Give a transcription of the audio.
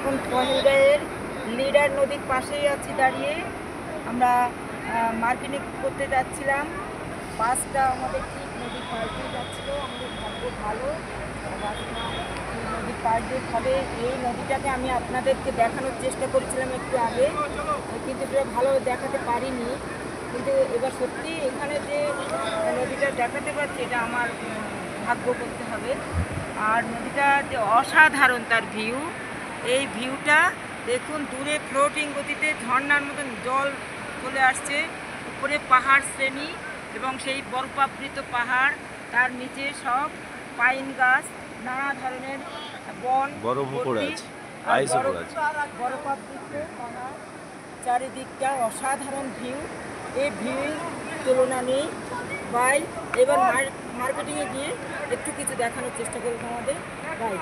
এখন পহেলগাঁয়ের লিডার নদীর পাশেই আছি দাঁড়িয়ে। আমরা মার্কেটিং করতে যাচ্ছিলাম, বাসটা আমাদের ঠিক নদীর পাশ দিয়ে যাচ্ছিলো। আমাদের ভাগ্য ভালো, বাসটা নদীর পাশ দিয়ে ফলে এই নদীটাকে আমি আপনাদেরকে দেখানোর চেষ্টা করেছিলাম একটু আগে, কিন্তু এটা ভালো দেখাতে পারিনি। কিন্তু এবার সত্যি এখানে যে নদীটা দেখাতে পারছি এটা আমার ভাগ্য করতে হবে। আর নদীটা যে অসাধারণ তার ভিউ, এই ভিউটা দেখুন, দূরে ফ্লোটিং গতিতে ঝর্ণার মতন জল চলে আসছে, উপরে পাহাড় শ্রেণী এবং সেই বরফাবৃত পাহাড়, তার নিচে সব পাইন গাছ, নানা ধরনের বন, বরফাবৃত পাহাড়, চারিদিকটা অসাধারণ ভিউ। এই ভিউ তুলনা নেই। বাই, এবার মার্কেটিংয়ে গিয়ে একটু কিছু দেখানোর চেষ্টা করবো আমাদের। বাই।